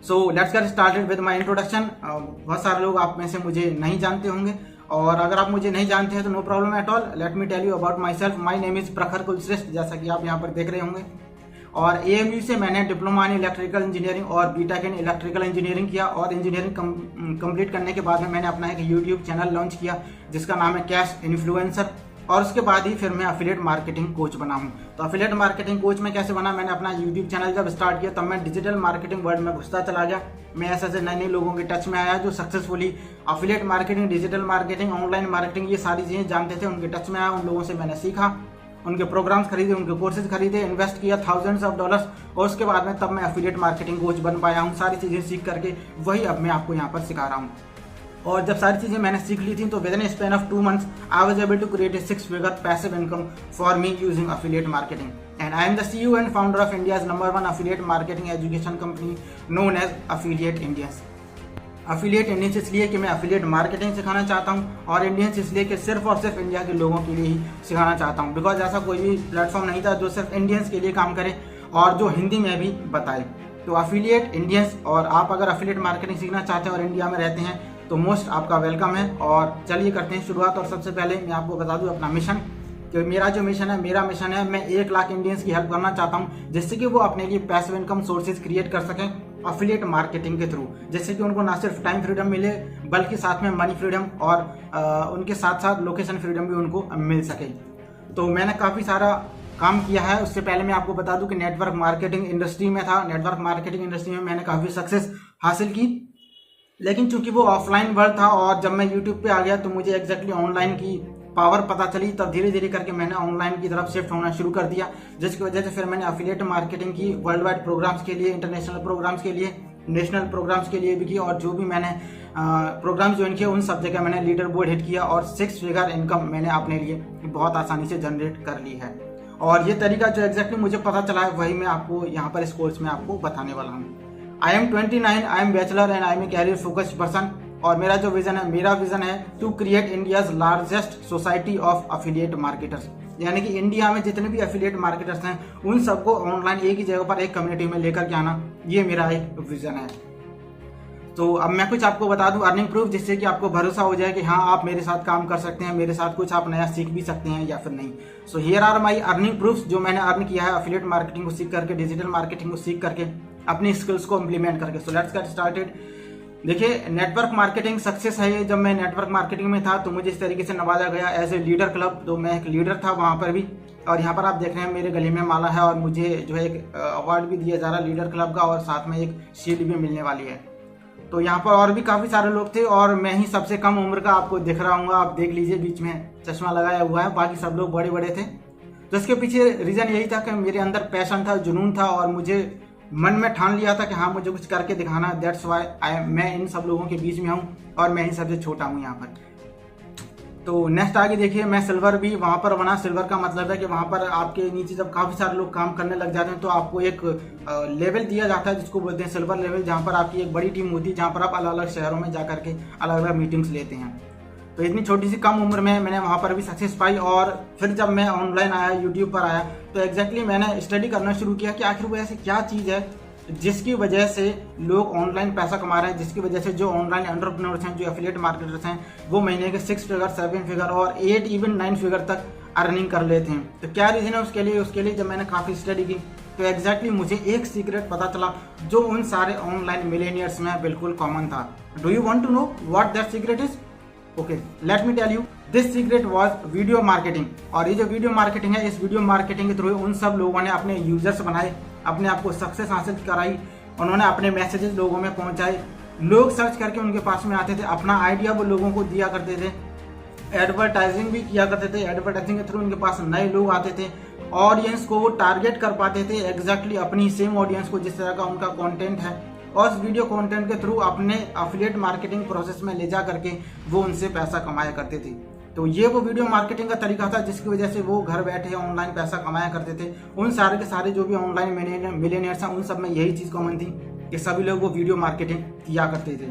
So let's get started with my introduction. बहुत सारे लोग आप में से मुझे नहीं जानते होंगे, और अगर आप मुझे नहीं जानते हैं तो no problem at all. Let me tell you about myself. My name is Prakhar Kulshreshtha, जैसा कि आप यहाँ पर देख रहे होंगे। और AMU से मैंने डिप्लोमा इन इलेक्ट्रिकल इंजीनियरिंग और बीटेक इन इलेक्ट्रिकल इंजीनियरिंग किया, और इंजीनियरिंग कंप्लीट करने के बाद में मैंने अपना एक यूट्यूब चैनल लॉन्च किया जिसका नाम है कैश इन्फ्लुएंसर। और उसके बाद ही फिर मैं अफिलिएट मार्केटिंग कोच बना हूँ। तो अफिलिएट मार्केटिंग कोच में कैसे बना, मैंने अपना यूट्यूब चैनल जब स्टार्ट किया तब मैं डिजिटल मार्केटिंग वर्ल्ड में घुसता चला गया। मैं ऐसे नए नए लोगों के टच में आया जो successfully affiliate marketing, digital marketing, online marketing ये सारी चीज़ें जानते थे, उनके टच में आया। उन लोगों से मैंने सीखा, उनके प्रोग्राम्स खरीदे, उनके कोर्सेज खरीदे, इन्वेस्ट किया थाउजेंड्स ऑफ डॉलर्स, और उसके बाद में तब मैं अफिलिएट मार्केटिंग कोच बन पाया हूँ। सारी चीज़ें सीख करके वही अब मैं आपको यहाँ पर सिखा रहा हूँ। और जब सारी चीज़ें मैंने सीख ली थी तो within span of 2 months I was able to create a 6-figure passive income for me using affiliate marketing. And I am the CEO and founder of India's number 1 affiliate marketing education company known as Affiliate Indians. Affiliate Indians इसलिए कि मैं affiliate marketing सिखाना चाहता हूँ, और Indians इसलिए कि सिर्फ और सिर्फ इंडिया के लोगों के लिए ही सिखाना चाहता हूँ। बिकॉज ऐसा कोई भी प्लेटफॉर्म नहीं था जो सिर्फ इंडियंस के लिए काम करे और जो हिंदी में भी बताए। तो अफिलिएट इंडियंस, और आप अगर अफिलिएट मार्केटिंग सीखना चाहते हैं और इंडिया में रहते हैं तो मोस्ट आपका वेलकम है। और चलिए करते हैं शुरुआत। और सबसे पहले मैं आपको बता दूं अपना मिशन, कि मेरा मिशन है मैं 1 लाख इंडियंस की हेल्प करना चाहता हूं, जिससे कि वो अपने लिए पैसिव इनकम सोर्सेज क्रिएट कर सकें अफिलिएट मार्केटिंग के थ्रू, जिससे कि उनको ना सिर्फ टाइम फ्रीडम मिले बल्कि साथ में मनी फ्रीडम और उनके साथ साथ लोकेशन फ्रीडम भी उनको मिल सके। तो मैंने काफ़ी सारा काम किया है। उससे पहले मैं आपको बता दूं कि नेटवर्क मार्केटिंग इंडस्ट्री में था। नेटवर्क मार्केटिंग इंडस्ट्री में मैंने काफ़ी सक्सेस हासिल की, लेकिन चूंकि वो ऑफलाइन वर्ल्ड था और जब मैं यूट्यूब पे आ गया तो मुझे एग्जैक्टली ऑनलाइन की पावर पता चली। तब धीरे धीरे करके मैंने ऑनलाइन की तरफ शिफ्ट होना शुरू कर दिया, जिसकी वजह से फिर मैंने अफिलिएट मार्केटिंग की वर्ल्ड वाइड प्रोग्राम्स के लिए, इंटरनेशनल प्रोग्राम्स के लिए, नेशनल प्रोग्राम्स के लिए भी की, और जो भी मैंने प्रोग्राम ज्वाइन किए उन सब जगह मैंने लीडर बोर्ड हिट किया, और 6-figure इनकम मैंने अपने लिए बहुत आसानी से जनरेट कर ली है। और ये तरीका जो एग्जैक्टली मुझे पता चला है वही मैं आपको यहाँ पर इस कोर्स में आपको बताने वाला हूँ। I am 29, I am bachelor and I am a career focused person. और मेरा विजन है to create India's largest society of affiliate marketers, यानी कि इंडिया में जितने भी अफिलिएट मार्केटर्स हैं उन सबको ऑनलाइन एक ही जगह पर एक कम्युनिटी में लेकर के आना, ये मेरा एक विजन है। तो अब मैं कुछ आपको बता दूं अर्निंग प्रूफ, जिससे कि आपको भरोसा हो जाए कि हाँ आप मेरे साथ काम कर सकते हैं, मेरे साथ कुछ आप नया सीख भी सकते हैं या फिर नहीं। So here are my earning proofs, जो मैंने अर्न किया है अफिलिएट मार्केटिंग को सीख करके, डिजिटल मार्केटिंग को सीख करके, अपनी स्किल्स को इम्प्लीमेंट करके। So let's get started. देखिए, नेटवर्क मार्केटिंग सक्सेस है ये। जब मैं नेटवर्क मार्केटिंग में था तो मुझे इस तरीके से नवाजा गया एज ए लीडर क्लब। तो मैं एक लीडर था वहाँ पर भी, और यहाँ पर आप देख रहे हैं मेरे गले में माला है, और मुझे जो है एक अवार्ड भी दिया जा रहा है लीडर क्लब का, और साथ में एक शील्ड भी मिलने वाली है। तो यहाँ पर और भी काफ़ी सारे लोग थे, और मैं ही सबसे कम उम्र का आपको दिख रहा हूँ। आप देख लीजिए, बीच में चश्मा लगाया हुआ है, बाकी सब लोग बड़े बड़े थे। तो इसके पीछे रीज़न यही था कि मेरे अंदर पैशन था, जुनून था, और मुझे मन में ठान लिया था कि हाँ मुझे कुछ करके दिखाना। दैट्स वाई मैं इन सब लोगों के बीच में हूँ, और मैं ही सबसे छोटा हूँ यहाँ पर। तो नेक्स्ट आगे देखिए, मैं सिल्वर भी वहाँ पर बना। सिल्वर का मतलब है कि वहाँ पर आपके नीचे जब काफ़ी सारे लोग काम करने लग जाते हैं तो आपको एक लेवल दिया जाता है जिसको बोलते हैं सिल्वर लेवल, जहाँ पर आपकी एक बड़ी टीम होती है, जहाँ पर आप अलग अलग शहरों में जा करके अलग अलग मीटिंग्स लेते हैं। तो इतनी छोटी सी कम उम्र में मैंने वहाँ पर भी सक्सेस पाई। और फिर जब मैं ऑनलाइन आया, यूट्यूब पर आया, तो एग्जैक्टली मैंने स्टडी करना शुरू किया कि आखिर वो ऐसी क्या चीज़ है जिसकी वजह से लोग ऑनलाइन पैसा कमा रहे हैं, जिसकी वजह से जो ऑनलाइन एंटरप्रेन्योर्स हैं, जो एफिलिएट मार्केटर्स हैं, वो महीने के 6-figure, 7-figure और 8 इवन 9-figure तक अर्निंग कर लेते हैं। तो क्या रीज़न है उसके लिए जब मैंने काफ़ी स्टडी की तो एग्जैक्टली मुझे एक सीक्रेट पता चला जो उन सारे ऑनलाइन मिलेनियर्स में बिल्कुल कॉमन था। Do you want to know what that secret is? Okay, let me tell you, this secret was video marketing. और ये जो वीडियो मार्केटिंग है, इस वीडियो मार्केटिंग के थ्रू उन सब लोगों ने अपने यूजर्स बनाए, अपने आप को सक्सेस हासिल कराई, उन्होंने अपने मैसेजेस लोगों में पहुंचाए, लोग सर्च करके उनके पास में आते थे, अपना आइडिया वो लोगों को दिया करते थे, एडवर्टाइजिंग भी किया करते थे। एडवर्टाइजिंग के थ्रू उनके पास नए लोग आते थे, ऑडियंस को वो टारगेट कर पाते थे एग्जैक्टली अपनी सेम ऑडियंस को जिस तरह का उनका कंटेंट है, और उस वीडियो कंटेंट के थ्रू अपने अफिलिएट मार्केटिंग प्रोसेस में ले जा करके वो उनसे पैसा कमाया करते थे। तो ये वो वीडियो मार्केटिंग का तरीका था जिसकी वजह से वो घर बैठे ऑनलाइन पैसा कमाया करते थे। उन सारे के सारे जो भी ऑनलाइन मिलियनियर्स हैं उन सब में यही चीज़ कॉमन थी कि सभी लोग वो वीडियो मार्केटिंग किया करते थे।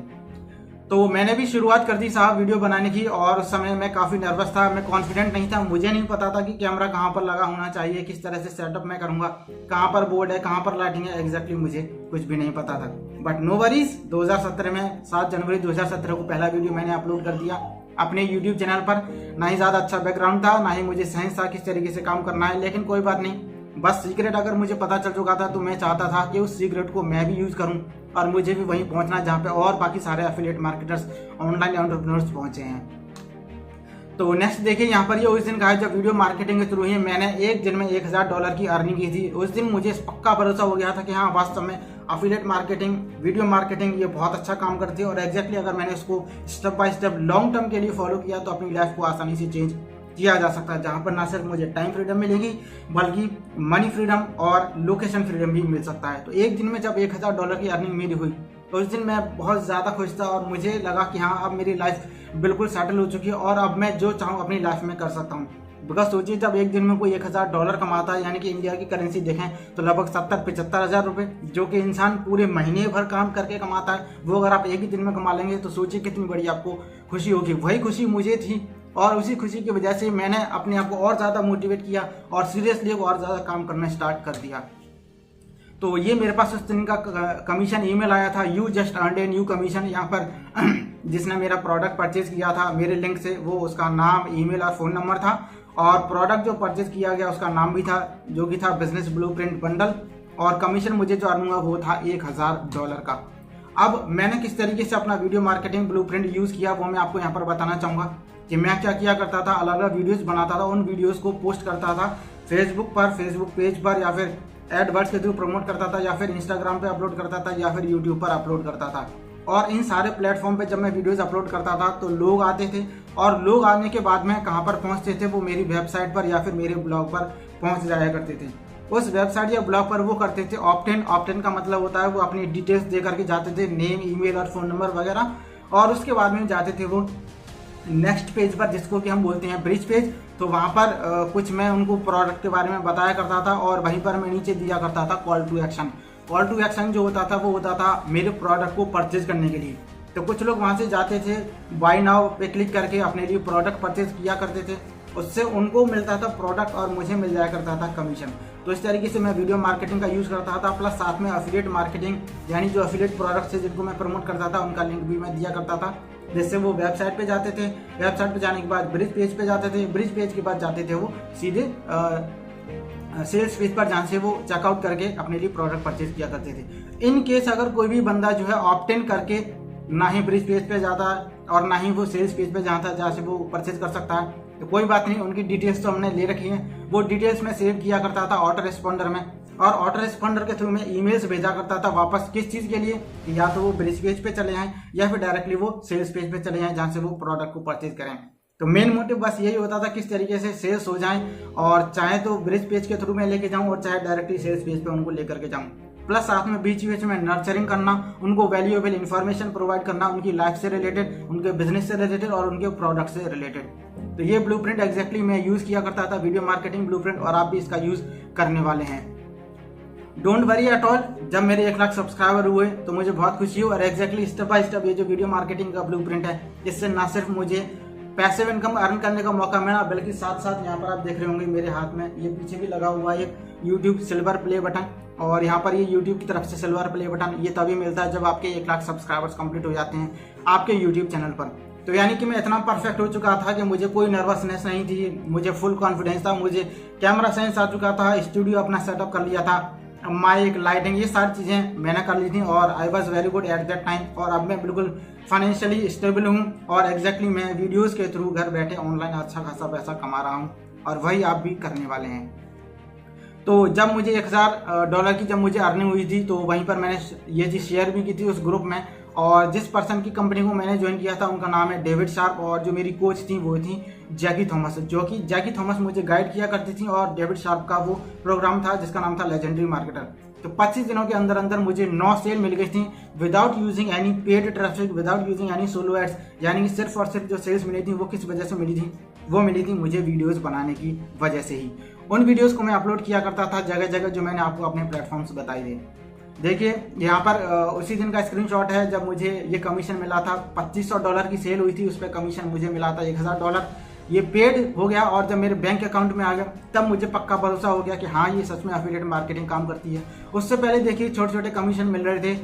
तो मैंने भी शुरुआत कर दी साहब वीडियो बनाने की, और उस समय मैं काफ़ी नर्वस था, मैं कॉन्फिडेंट नहीं था, मुझे नहीं पता था कि कैमरा कहाँ पर लगा होना चाहिए, किस तरह से सेटअप मैं करूँगा, कहाँ पर बोर्ड है, कहाँ पर लाइटिंग है, एग्जैक्टली मुझे कुछ भी नहीं पता था। बट नो वरीज, 2017 में 7 जनवरी 2017 को पहला वीडियो मैंने अपलोड कर दिया अपने यूट्यूब चैनल पर। ना ही ज़्यादा अच्छा बैकग्राउंड था, ना ही मुझे सेंस था किस तरीके से काम करना है, लेकिन कोई बात नहीं, बस सीक्रेट अगर मुझे पता चल चुका था तो मैं चाहता था कि उस सीक्रेट को मैं भी यूज़ करूं और मुझे भी वहीं पहुंचना जहां पे और बाकी सारे एफिलिएट मार्केटर्स, ऑनलाइन एंटरप्रेन्योर्स पहुंचे हैं। तो नेक्स्ट देखिए, यहाँ पर ये उस दिन का है जब वीडियो मार्केटिंग के थ्रू ही मैंने एक दिन में $1000 की अर्निंग की थी। उस दिन मुझे पक्का भरोसा हो गया था कि हाँ, वास्तव में एफिलिएट मार्केटिंग, वीडियो मार्केटिंग ये बहुत अच्छा काम करती है, और एग्जैक्टली अगर मैंने उसको step by step long term के लिए फॉलो किया तो अपनी लाइफ को आसानी से चेंज किया जा सकता है, जहाँ पर ना सिर्फ मुझे टाइम फ्रीडम मिलेगी बल्कि मनी फ्रीडम और लोकेशन फ्रीडम भी मिल सकता है। तो एक दिन में जब $1000 की अर्निंग मेरी हुई तो उस दिन मैं बहुत ज़्यादा खुश था, और मुझे लगा कि हाँ, अब मेरी लाइफ बिल्कुल सेटल हो चुकी है और अब मैं जो चाहूँ अपनी लाइफ में कर सकता हूँ। बिकॉज सोचिए, जब एक दिन में कोई $1000 कमाता है, यानी कि इंडिया की करेंसी देखें तो लगभग 70-75 हज़ार रुपये, जो कि इंसान पूरे महीने भर काम करके कमाता है, वो अगर आप एक ही दिन में कमा लेंगे तो सोचिए कितनी बड़ी आपको खुशी होगी। वही खुशी मुझे थी, और उसी खुशी की वजह से मैंने अपने आप को और ज़्यादा मोटिवेट किया और सीरियसली और ज़्यादा काम करना स्टार्ट कर दिया। तो ये मेरे पास उस दिन का कमीशन ईमेल आया था, you just earned a new commission. यहाँ पर जिसने मेरा प्रोडक्ट परचेज किया था मेरे लिंक से, वो उसका नाम, ईमेल और फ़ोन नंबर था, और प्रोडक्ट जो परचेज किया गया उसका नाम भी था, जो कि था बिजनेस ब्लूप्रिंट बंडल, और कमीशन मुझे जो अर्न हुआ वो था $1000 का। अब मैंने किस तरीके से अपना वीडियो मार्केटिंग ब्लूप्रिंट यूज़ किया वो मैं आपको यहाँ पर बताना चाहूँगा कि मैं क्या किया करता था। अलग अलग वीडियोस बनाता था, उन वीडियोस को पोस्ट करता था फेसबुक पर, फेसबुक पेज पर, या फिर एडवर्ड्स के थ्रू प्रमोट करता था, या फिर इंस्टाग्राम पे अपलोड करता था, या फिर यूट्यूब पर अपलोड करता था। और इन सारे प्लेटफॉर्म पे जब मैं वीडियोस अपलोड करता था तो लोग आते थे, और लोग आने के बाद में कहाँ पर पहुँचते थे, वो मेरी वेबसाइट पर या फिर मेरे ब्लॉग पर पहुँच जाया करते थे। उस वेबसाइट या ब्लॉग पर वो करते थे ऑप्ट-इन। ऑप्ट-इन का मतलब होता है वो अपनी डिटेल्स दे करके जाते थे, नेम, ईमेल और फ़ोन नंबर वगैरह, और उसके बाद में जाते थे वो नेक्स्ट पेज पर, जिसको कि हम बोलते हैं ब्रिज पेज। तो वहाँ पर कुछ मैं उनको प्रोडक्ट के बारे में बताया करता था, और वहीं पर मैं नीचे दिया करता था call to action. Call to action जो होता था वो होता था मेरे प्रोडक्ट को परचेज करने के लिए। तो कुछ लोग वहाँ से जाते थे, बाय नाउ पे क्लिक करके अपने लिए प्रोडक्ट परचेज किया करते थे, उससे उनको मिलता था प्रोडक्ट और मुझे मिल जाया करता था कमीशन। तो इस तरीके से मैं वीडियो मार्केटिंग का यूज़ करता था, प्लस साथ में एफिलिएट मार्केटिंग, यानी जो एफिलिएट प्रोडक्ट्स है जिनको मैं प्रमोट करता था उनका लिंक भी मैं दिया करता था, जिससे वो वेबसाइट पे जाते थे। वेबसाइट पे जाने के बाद ब्रिज पेज पे जाते थे, ब्रिज पेज के बाद जाते थे वो सीधे सेल्स पेज पर, जहाँ से वो चेकआउट करके अपने लिए प्रोडक्ट परचेज किया करते थे। इन केस अगर कोई भी बंदा जो है ऑप्ट इन करके ना ही ब्रिज पेज पे जाता है और ना ही वो सेल्स पेज पे जाता है जहाँ से वो परचेज कर सकता है, तो कोई बात नहीं, उनकी डिटेल्स तो हमने ले रखी है। वो डिटेल्स मैं सेव किया करता था ऑटो रिस्पॉन्डर में, और ऑटो रिस्पॉन्डर के थ्रू मैं ईमेल्स भेजा करता था वापस, किस चीज़ के लिए कि या तो वो ब्रिज पेज पे चले जाएं या फिर डायरेक्टली वो सेल्स पेज पे चले जाएं जहाँ से वो प्रोडक्ट को परचेज करें। तो मेन मोटिव बस यही होता था किस तरीके से सेल्स हो जाएं, और चाहे तो ब्रिज पेज के थ्रू मैं लेके जाऊं और चाहे डायरेक्टली सेल्स पेज पे उनको लेकर के जाऊं। प्लस साथ में बीच बीच में नर्चरिंग करना, उनको वैल्यूएबल इन्फॉर्मेशन प्रोवाइड करना, उनकी लाइफ से रिलेटेड, उनके बिजनेस से रिलेटेड और उनके प्रोडक्ट से रिलेटेड। तो ये ब्लूप्रिंट एग्जैक्टली मैं यूज़ किया करता था, वीडियो मार्केटिंग ब्लूप्रिंट, और आप भी इसका यूज़ करने वाले हैं। डोंट वरी एट ऑल, जब मेरे 1 लाख सब्सक्राइबर हुए तो मुझे बहुत खुशी हुई, और एग्जैक्टली स्टेप बाय स्टेप ये जो वीडियो मार्केटिंग का ब्लूप्रिंट है, इससे ना सिर्फ मुझे पैसिव इनकम अर्न करने का मौका मिला, बल्कि साथ साथ यहाँ पर आप देख रहे होंगे मेरे हाथ में ये पीछे भी लगा हुआ है यूट्यूब सिल्वर प्ले बटन, और यहाँ पर ये यूट्यूब की तरफ से सिल्वर प्ले बटन ये तभी मिलता है जब आपके 1 लाख सब्सक्राइबर्स कंप्लीट हो जाते हैं आपके यूट्यूब चैनल पर। तो यानी कि मैं इतना परफेक्ट हो चुका था कि मुझे कोई नर्वसनेस नहीं थी, मुझे फुल कॉन्फिडेंस था, मुझे कैमरा सेंस आ चुका था, स्टूडियो अपना सेटअप कर लिया था, माइक, लाइटिंग, ये सारी चीज़ें मैंने कर ली थी, और I was very good at that time. और अब मैं बिल्कुल फाइनेंशियली स्टेबल हूँ, और एग्जैक्टली मैं वीडियोस के थ्रू घर बैठे ऑनलाइन अच्छा खासा पैसा कमा रहा हूँ, और वही आप भी करने वाले हैं। तो जब मुझे $1000 की जब मुझे अर्निंग हुई थी तो वहीं पर मैंने ये चीज़ शेयर भी की थी उस ग्रुप में, और जिस पर्सन की कंपनी को मैंने ज्वाइन किया था उनका नाम है डेविड शार्प, और जो मेरी कोच थी वो थी जैकी थॉमस, जो कि जैकी थॉमस मुझे गाइड किया करती थी, और डेविड शार्प का वो प्रोग्राम था जिसका नाम था लेजेंडरी मार्केटर। तो 25 दिनों के अंदर अंदर मुझे 9 सेल मिल गई थी without using any paid traffic, without using any solo ads, यानी कि सिर्फ और सिर्फ जो सेल्स मिली थी वो किस वजह से मिली थी, वो मिली थी मुझे वीडियोस बनाने की वजह से ही। उन वीडियोस को मैं अपलोड किया करता था जगह जगह, जो मैंने आपको अपने प्लेटफॉर्म्स बताई थे। देखिए यहाँ पर उसी दिन का स्क्रीनशॉट है जब मुझे ये कमीशन मिला था। $2500 की सेल हुई थी, उस पर कमीशन मुझे मिला था $1000। ये पेड हो गया और जब मेरे बैंक अकाउंट में आ गया तब मुझे पक्का भरोसा हो गया कि हाँ ये सच में एफिलिएट मार्केटिंग काम करती है। उससे पहले देखिए छोटे छोटे कमीशन मिल रहे थे,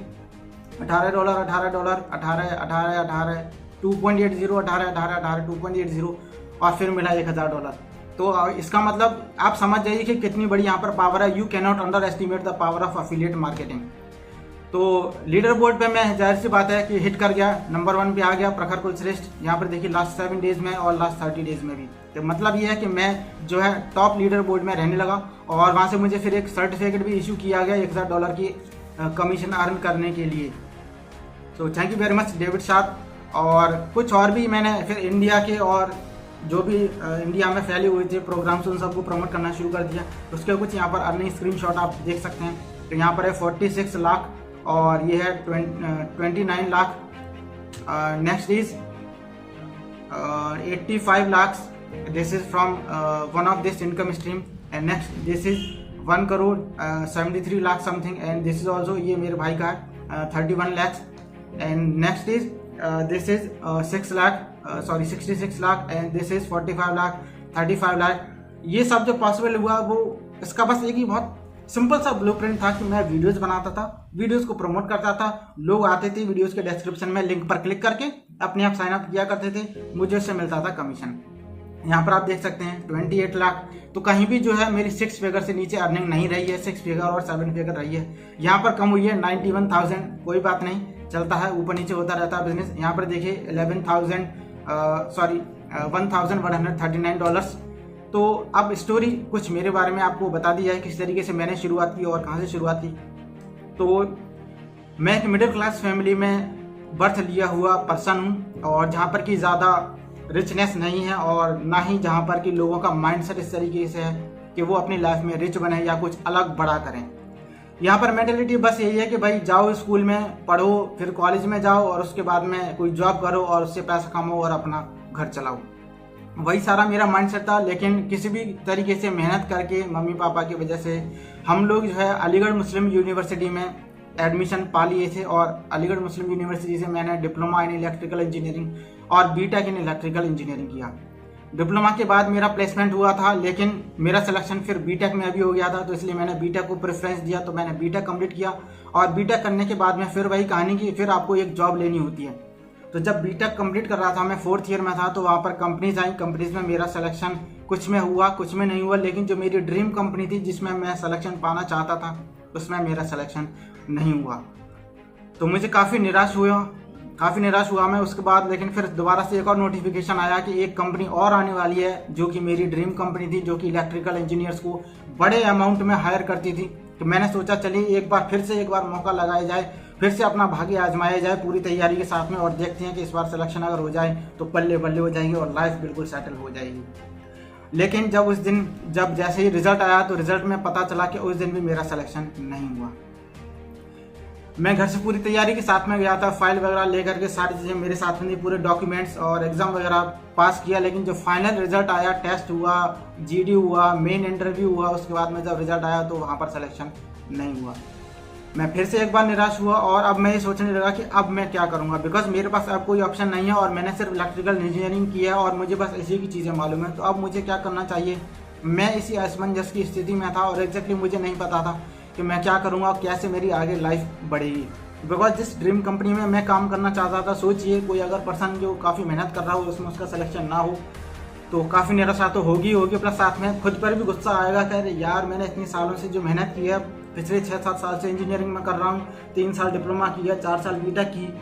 $18, $18, 18, 18, 18, 2.80, 18, 18, 18, 2.80 और फिर मिला $1000। तो इसका मतलब आप समझ जाइए कि कितनी बड़ी यहाँ पर पावर है। You cannot under estimate the power of affiliate marketing. तो लीडर बोर्ड पे मैं जाहिर सी बात है कि हिट कर गया, नंबर 1 पे आ गया प्रखर कुलश्रेष्ठ। यहाँ पर देखिए लास्ट 7 डेज में और लास्ट 30 डेज में भी। तो मतलब ये है कि मैं जो है टॉप लीडर बोर्ड में रहने लगा और वहाँ से मुझे फिर एक सर्टिफिकेट भी इशू किया गया $1000 की कमीशन अर्न करने के लिए। So thank you very much David Shah. और कुछ और भी मैंने फिर इंडिया के और जो भी इंडिया में फैले हुए थे प्रोग्राम्स उन सबको प्रमोट करना शुरू कर दिया। उसके कुछ यहाँ पर अर्निंग स्क्रीनशॉट आप देख सकते हैं। तो यहाँ पर है 46 लाख और ये है 29 lakh. Next is 85 lakh, this is from one of this income stream. And next this is 1 crore 73 lakh something and this is also ये मेरे भाई का है 31 lakh. And next is this is 66 lakh and this is 45 lakh 35 lakh. ये सब जो पॉसिबल हुआ वो इसका बस एक ही बहुत सिंपल सा ब्लूप्रिंट था कि मैं वीडियोस बनाता था, वीडियोस को प्रमोट करता था, लोग आते थे वीडियोस के डिस्क्रिप्शन में लिंक पर क्लिक करके अपने आप साइन अप किया करते थे, मुझे उससे मिलता था कमीशन। यहाँ पर आप देख सकते हैं 28 लाख। तो कहीं भी जो है मेरी 6 फिगर से नीचे अर्निंग नहीं रही है, 6 फिगर और 7 फिगर रही है। यहाँ पर कम हुई है 91,000, कोई बात नहीं, चलता है, ऊपर नीचे होता रहता है बिजनेस। यहाँ पर देखिए $1,139। तो अब स्टोरी कुछ मेरे बारे में आपको बता दिया है किस तरीके से मैंने शुरुआत की और कहाँ से शुरुआत की। तो मैं एक मिडिल क्लास फैमिली में बर्थ लिया हुआ पर्सन हूँ और जहाँ पर कि ज़्यादा रिचनेस नहीं है और ना ही जहाँ पर कि लोगों का माइंडसेट इस तरीके से है कि वो अपनी लाइफ में रिच बने या कुछ अलग बड़ा करें। यहाँ पर मेंटेलिटी बस यही है कि भाई जाओ स्कूल में पढ़ो, फिर कॉलेज में जाओ और उसके बाद में कोई जॉब करो और उससे पैसा कमाओ और अपना घर चलाओ। वही सारा मेरा माइंडसेट था। लेकिन किसी भी तरीके से मेहनत करके मम्मी पापा की वजह से हम लोग जो है अलीगढ़ मुस्लिम यूनिवर्सिटी में एडमिशन पा लिए थे और अलीगढ़ मुस्लिम यूनिवर्सिटी से मैंने डिप्लोमा इन इलेक्ट्रिकल इंजीनियरिंग और बीटेक इन इलेक्ट्रिकल इंजीनियरिंग किया। डिप्लोमा के बाद मेरा प्लेसमेंट हुआ था लेकिन मेरा सिलेक्शन फिर बीटेक में अभी हो गया था, तो इसलिए मैंने बीटेक को प्रेफरेंस दिया। तो मैंने बीटेक कंप्लीट किया और बीटेक करने के बाद में फिर वही कहानी की फिर आपको एक जॉब लेनी होती है। तो जब बीटेक कंप्लीट कर रहा था, मैं 4th ईयर में था, तो वहाँ पर कंपनीज आई। कंपनीज में मेरा सिलेक्शन कुछ में हुआ कुछ में नहीं हुआ, लेकिन जो मेरी ड्रीम कंपनी थी जिसमें मैं सिलेक्शन पाना चाहता था उसमें मेरा सिलेक्शन नहीं हुआ। तो मुझे काफ़ी निराश हुआ मैं उसके बाद। लेकिन फिर दोबारा से एक और नोटिफिकेशन आया कि एक कंपनी और आने वाली है जो कि मेरी ड्रीम कंपनी थी, जो कि इलेक्ट्रिकल इंजीनियर्स को बड़े अमाउंट में हायर करती थी। तो मैंने सोचा चलिए एक बार मौका लगाया जाए, फिर से अपना भाग्य आजमाया जाए पूरी तैयारी के साथ में और देखते हैं कि इस बार सिलेक्शन अगर हो जाए तो पल्ले बल्ले हो जाएगी और लाइफ बिल्कुल सेटल हो जाएगी। लेकिन जब जैसे ही रिजल्ट आया तो रिजल्ट में पता चला कि उस दिन भी मेरा सिलेक्शन नहीं हुआ। मैं घर से पूरी तैयारी के साथ में गया था, फाइल वगैरह लेकर के सारी चीज़ें मेरे साथ में थी, पूरे डॉक्यूमेंट्स और एग्जाम वगैरह पास किया। लेकिन जो फाइनल रिजल्ट आया, टेस्ट हुआ, जीडी हुआ, मेन इंटरव्यू हुआ, उसके बाद में जब रिजल्ट आया तो वहाँ पर सिलेक्शन नहीं हुआ। मैं फिर से एक बार निराश हुआ और अब मैं ये सोचने लगा कि अब मैं क्या करूँगा, बिकॉज मेरे पास अब कोई ऑप्शन नहीं है और मैंने सिर्फ इलेक्ट्रिकल इंजीनियरिंग की है और मुझे बस इसी की चीज़ें मालूम है। तो अब मुझे क्या करना चाहिए। मैं इसी असमंजस की स्थिति में था और एग्जैक्टली मुझे नहीं पता था कि मैं क्या करूँगा और कैसे मेरी आगे लाइफ बढ़ेगी। बिकॉज जिस ड्रीम कंपनी में मैं काम करना चाहता था, सोचिए कोई अगर पर्सन जो काफ़ी मेहनत कर रहा हो उसमें उसका सिलेक्शन ना हो तो काफ़ी निराशा तो होगी प्लस साथ में खुद पर भी गुस्सा आएगा कि अरे यार मैंने इतने सालों से जो मेहनत की है, पिछले 6-7 साल से इंजीनियरिंग में कर रहा हूँ, 3 साल डिप्लोमा किया, 4 साल बीटेक की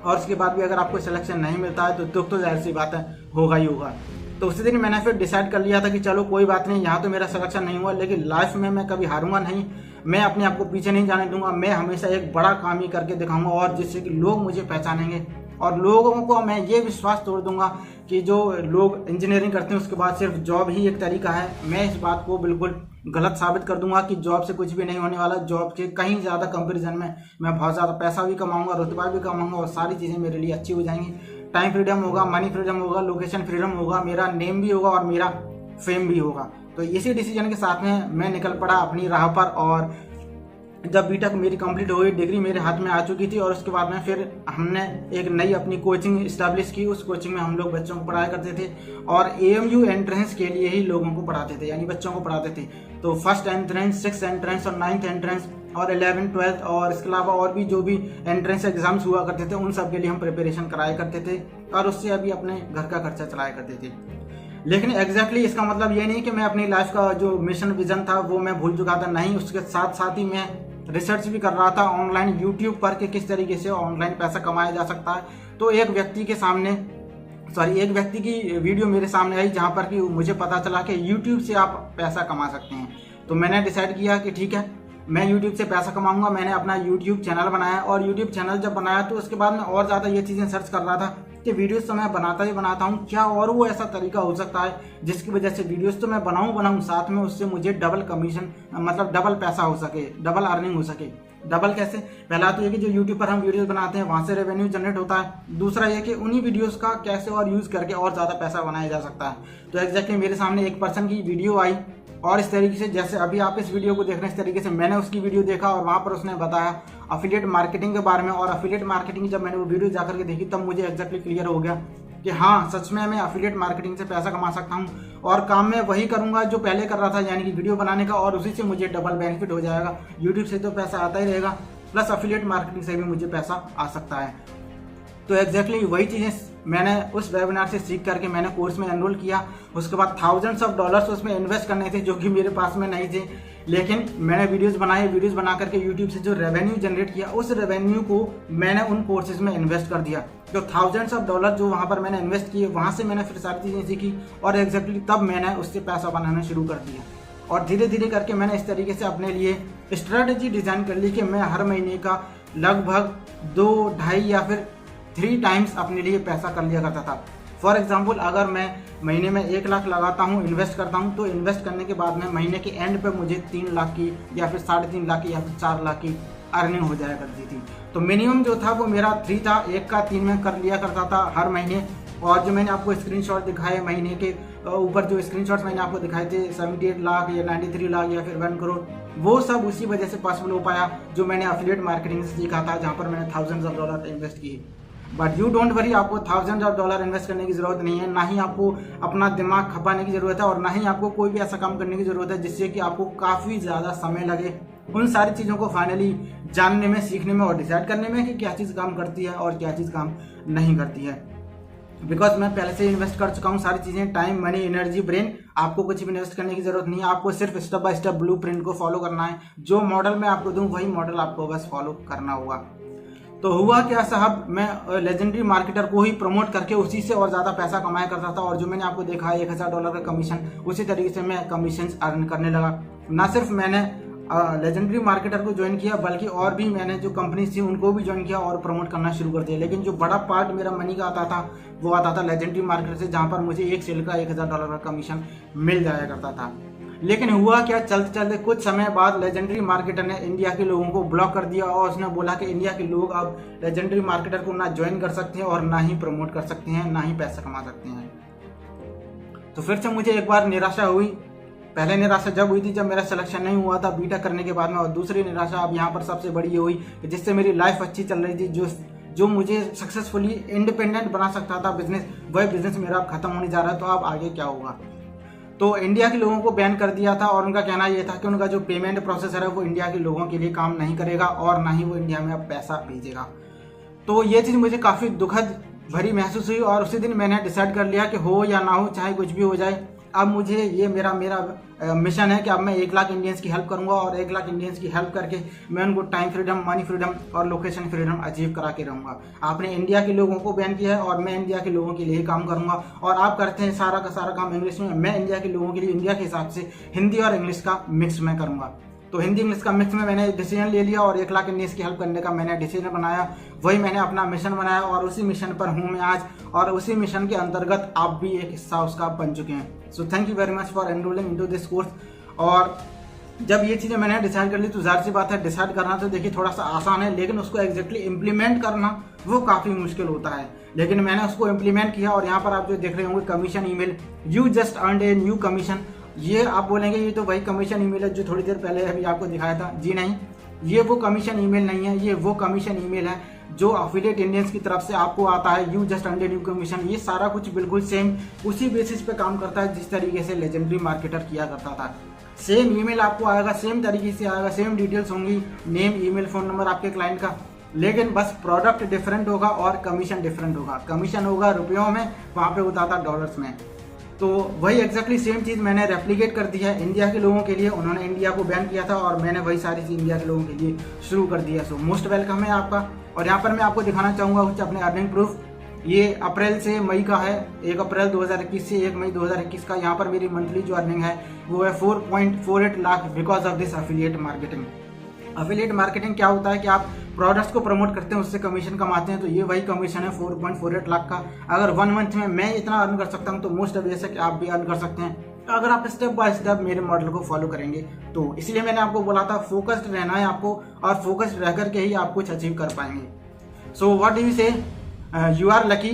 और उसके बाद भी अगर आपको सिलेक्शन नहीं मिलता है तो दुख तो जाहिर सी बात है होगा ही होगा। तो उसी दिन मैंने फिर डिसाइड कर लिया था कि चलो कोई बात नहीं, यहाँ तो मेरा सिलेक्शन नहीं हुआ लेकिन लाइफ में मैं कभी हारूंगा नहीं, मैं अपने आप को पीछे नहीं जाने दूंगा, मैं हमेशा एक बड़ा काम ही करके दिखाऊंगा और जिससे कि लोग मुझे पहचानेंगे और लोगों को मैं ये विश्वास तोड़ दूंगा कि जो लोग इंजीनियरिंग करते हैं उसके बाद सिर्फ जॉब ही एक तरीका है। मैं इस बात को बिल्कुल गलत साबित कर दूंगा कि जॉब से कुछ भी नहीं होने वाला। जॉब के कहीं ज़्यादा कंपैरिजन में मैं बहुत ज़्यादा पैसा भी कमाऊंगा, रुतबा भी कमाऊंगा और सारी चीज़ें मेरे लिए अच्छी हो जाएंगी। टाइम फ्रीडम होगा, मनी फ्रीडम होगा, लोकेशन फ्रीडम होगा, मेरा नेम भी होगा और मेरा फेम भी होगा। तो इसी डिसीजन के साथ में मैं निकल पड़ा अपनी राह पर और जब बीटेक मेरी कंप्लीट हो गई, डिग्री मेरे हाथ में आ चुकी थी और उसके बाद में फिर हमने एक नई अपनी कोचिंग इस्टेब्लिश की। उस कोचिंग में हम लोग बच्चों को पढ़ाया करते थे और AMU एंट्रेंस के लिए ही लोगों को पढ़ाते थे, यानी बच्चों को पढ़ाते थे। तो फर्स्ट एंट्रेंस, 6th एंट्रेंस और 9th एंट्रेंस और 11th 12th और इसके अलावा और भी जो भी एंट्रेंस एग्जाम्स हुआ करते थे उन सब के लिए हम प्रिपरेशन कराया करते थे और उससे अभी अपने घर का खर्चा चलाया करते थे। लेकिन एग्जैक्टली इसका मतलब ये नहीं कि मैं अपनी लाइफ का जो मिशन विजन था वो मैं भूल चुका था, नहीं। उसके साथ साथ ही मैं रिसर्च भी कर रहा था ऑनलाइन यूट्यूब पर कि किस तरीके से ऑनलाइन पैसा कमाया जा सकता है। तो एक व्यक्ति की वीडियो मेरे सामने आई जहां पर कि मुझे पता चला कि यूट्यूब से आप पैसा कमा सकते हैं। तो मैंने डिसाइड किया कि ठीक है, मैं यूट्यूब से पैसा कमाऊंगा। मैंने अपना यूट्यूब चैनल बनाया और यूट्यूब चैनल जब बनाया तो उसके बाद मैं और ज़्यादा ये चीज़ें सर्च कर रहा था कि वीडियोस तो मैं बनाता हूँ, क्या और वो ऐसा तरीका हो सकता है जिसकी वजह से वीडियोस तो मैं बनाऊं साथ में उससे मुझे डबल कमीशन, मतलब डबल पैसा हो सके, डबल अर्निंग हो सके। डबल कैसे? पहला तो ये कि जो यूट्यूब पर हम वीडियोस बनाते हैं वहां से रेवेन्यू जनरेट होता है। दूसरा ये कि उन्हीं वीडियोस का कैसे और यूज करके और ज्यादा पैसा बनाया जा सकता है। तो एग्जैक्टली मेरे सामने एक पर्सन की वीडियो आई और इस तरीके से, जैसे अभी आप इस वीडियो को देख रहे हैं, इस तरीके से मैंने उसकी वीडियो देखा और वहां पर उसने बताया अफिलिएट मार्केटिंग के बारे में। और अफिलिएट मार्केटिंग जब मैंने वो वीडियो जाकर के देखी तब मुझे एग्जैक्टली क्लियर हो गया कि हाँ, सच में मैं अफिलिएट मार्केटिंग से पैसा कमा सकता हूँ और काम मैं वही करूंगा जो पहले कर रहा था, यानी कि वीडियो बनाने का, और उसी से मुझे डबल बेनिफिट हो जाएगा। यूट्यूब से तो पैसा आता ही रहेगा, प्लस अफिलिएट मार्केटिंग से भी मुझे पैसा आ सकता है। तो एग्जैक्टली वही चीज़ें मैंने उस वेबिनार से सीख करके मैंने कोर्स में एनरोल किया। उसके बाद $thousands of dollars उसमें इन्वेस्ट करने थे जो कि मेरे पास में नहीं थे, लेकिन मैंने वीडियोस बना करके यूट्यूब से जो रेवेन्यू जनरेट किया उस रेवेन्यू को मैंने उन कोर्सेज में इन्वेस्ट कर दिया। तो $thousands of dollars जो वहाँ पर मैंने इन्वेस्ट किए, वहाँ से मैंने फिर सारी चीज़ें सीखी और एग्जैक्टली तब मैंने उससे पैसा बनाना शुरू कर दिया। और धीरे धीरे करके मैंने इस तरीके से अपने लिए स्ट्रेटेजी डिजाइन कर ली कि मैं हर महीने का लगभग 2, 2.5 या फिर 3 टाइम्स अपने लिए पैसा कर लिया करता था। फॉर एग्जाम्पल, अगर मैं महीने में 1 लाख लगाता हूँ, इन्वेस्ट करता हूँ, तो इन्वेस्ट करने के बाद में महीने के एंड पे मुझे 3 लाख की या फिर 3.5 लाख की या फिर 4 लाख की अर्निंग हो जाया करती थी। तो मिनिमम जो था वो मेरा 3 था, 1 का 3 में कर लिया करता था हर महीने। और जो मैंने आपको स्क्रीनशॉट दिखाए महीने के ऊपर, जो स्क्रीनशॉट्स मैंने आपको दिखाए थे 78 लाख या 93 लाख या फिर 1 करोड़, वो सब उसी वजह से पॉसिबल हो पाया जो मैंने अफिलिएट मार्केटिंग से सीखा था, जहाँ पर मैंने $thousands of dollars इन्वेस्ट किए। बट यू डोंट वरी, आपको $thousands of dollars इन्वेस्ट करने की जरूरत नहीं है, ना ही आपको अपना दिमाग खपाने की जरूरत है और ना ही आपको कोई भी ऐसा काम करने की जरूरत है जिससे कि आपको काफ़ी ज़्यादा समय लगे उन सारी चीज़ों को फाइनली जानने में, सीखने में और डिसाइड करने में कि क्या चीज़ काम करती है और क्या चीज़ काम नहीं करती है। बिकॉज मैं पहले से इन्वेस्ट कर चुका हूँ सारी चीज़ें, टाइम, मनी, एनर्जी, ब्रेन। आपको कुछ भी इन्वेस्ट करने की जरूरत नहीं है, आपको सिर्फ स्टेप बाय स्टेप ब्लूप्रिंट को फॉलो करना है। जो मॉडल मैं आपको दूं वही मॉडल आपको बस फॉलो करना होगा। तो हुआ क्या साहब, मैं लेजेंडरी मार्केटर को ही प्रमोट करके उसी से और ज़्यादा पैसा कमाया करता था और जो मैंने आपको देखा है $1000 का कमीशन, उसी तरीके से मैं कमीशन अर्न करने लगा। ना सिर्फ मैंने लेजेंडरी मार्केटर को ज्वाइन किया बल्कि और भी मैंने जो कंपनीज थी उनको भी ज्वाइन किया और प्रमोट करना शुरू कर दिया। लेकिन जो बड़ा पार्ट मेरा मनी का आता था वो आता था लेजेंडरी मार्केटर से, जहाँ पर मुझे एक सेल का $1000 का कमीशन मिल जाया करता था। लेकिन हुआ क्या, चलते चलते कुछ समय बाद लेजेंडरी मार्केटर ने इंडिया के लोगों को ब्लॉक कर दिया और उसने बोला कि इंडिया के लोग अब लेजेंडरी मार्केटर को ना ज्वाइन कर सकते हैं और ना ही प्रमोट कर सकते हैं, ना ही पैसा कमा सकते हैं। तो फिर से मुझे एक बार निराशा हुई। पहले निराशा जब हुई थी जब मेरा सिलेक्शन नहीं हुआ था बीटेक करने के बाद में, और दूसरी निराशा अब यहाँ पर सबसे बड़ी ये हुई कि जिससे मेरी लाइफ अच्छी चल रही थी, जो मुझे सक्सेसफुली इंडिपेंडेंट बना सकता था बिजनेस, वही बिजनेस मेरा खत्म होने जा रहा है। तो अब आगे क्या होगा? तो इंडिया के लोगों को बैन कर दिया था और उनका कहना यह था कि उनका जो पेमेंट प्रोसेसर है वो इंडिया के लोगों के लिए काम नहीं करेगा और ना ही वो इंडिया में अब पैसा भेजेगा। तो ये चीज़ मुझे काफ़ी दुखद भरी महसूस हुई और उसी दिन मैंने डिसाइड कर लिया कि हो या ना हो, चाहे कुछ भी हो जाए, अब मुझे ये मेरा मिशन है कि अब मैं 1 लाख इंडियंस की हेल्प करूंगा और 1 लाख इंडियंस की हेल्प करके मैं उनको टाइम फ्रीडम, मनी फ्रीडम और लोकेशन फ्रीडम अचीव करा के रहूंगा। आपने इंडिया के लोगों को बैन किया है और मैं इंडिया के लोगों के लिए काम करूंगा। और आप करते हैं सारा का सारा काम इंग्लिश में, मैं इंडिया के लोगों के लिए इंडिया के हिसाब से हिंदी और इंग्लिश का मिक्स में करूंगा। तो हिंदी इंग्लिश का मिक्स में मैंने डिसीजन ले लिया और 1 लाख इंडियंस की हेल्प करने का मैंने डिसीजन बनाया। वही मैंने अपना मिशन बनाया और उसी मिशन पर हूँ मैं आज, और उसी मिशन के अंतर्गत आप भी एक हिस्सा उसका बन चुके हैं। So thank you very much for enrolling into this course. और जब ये चीज़ें मैंने डिसाइड कर ली तो जाहिर सी बात है, डिसाइड करना तो देखिए थोड़ा सा आसान है, लेकिन उसको एग्जैक्टली इम्प्लीमेंट करना वो काफ़ी मुश्किल होता है। लेकिन मैंने उसको इम्प्लीमेंट किया और यहाँ पर आप जो देख रहे होंगे commission email, you just earned a new commission, ये आप बोलेंगे ये तो वही कमीशन ईमेल है जो थोड़ी देर पहले अभी आपको दिखाया था। जी नहीं, ये वो कमीशन ईमेल नहीं है, ये वो कमीशन ईमेल है जो अफिलिएट इंडियंस की तरफ से आपको आता है। You just earn new commission, ये सारा कुछ बिल्कुल सेम उसी बेसिस पे काम करता है जिस तरीके से लेजेंडरी मार्केटर किया करता था। सेम ईमेल आपको आएगा, सेम तरीके से आएगा, सेम डिटेल्स होंगी, नेम, ईमेल, फोन नंबर आपके क्लाइंट का, लेकिन बस प्रोडक्ट डिफरेंट होगा और कमीशन डिफरेंट होगा। कमीशन होगा रुपयों में, वहाँ पे होता था डॉलर्स में। तो वही एग्जैक्टली सेम चीज़ मैंने रेप्लिकेट कर दी है इंडिया के लोगों के लिए। उन्होंने इंडिया को बैन किया था और मैंने वही सारी चीज़ इंडिया के लोगों के लिए शुरू कर दिया। सो मोस्ट वेलकम है आपका। और यहाँ पर मैं आपको दिखाना चाहूँगा कुछ अपने अर्निंग प्रूफ। ये अप्रैल से मई का है, 1 अप्रैल 2021 से 1 मई 2021 का। यहाँ पर मेरी मंथली जो अर्निंग है वो है 4.48 lakh because of this affiliate marketing. Affiliate marketing क्या होता है कि आप प्रोडक्ट्स को प्रमोट करते हैं, उससे कमीशन कमाते हैं। तो ये वही कमीशन है 4.48 लाख का। अगर 1 मंथ में मैं इतना अर्न कर सकता हूँ तो मोस्ट ऑब्वियस है कि आप भी अर्न कर सकते हैं, अगर आप स्टेप बाय स्टेप मेरे मॉडल को फॉलो करेंगे तो। इसलिए मैंने आपको बोला था फोकस्ड रहना है आपको, और फोकस्ड रह करके ही आप कुछ अचीव कर पाएंगे। सो व्हाट डू यू से, यू आर लकी।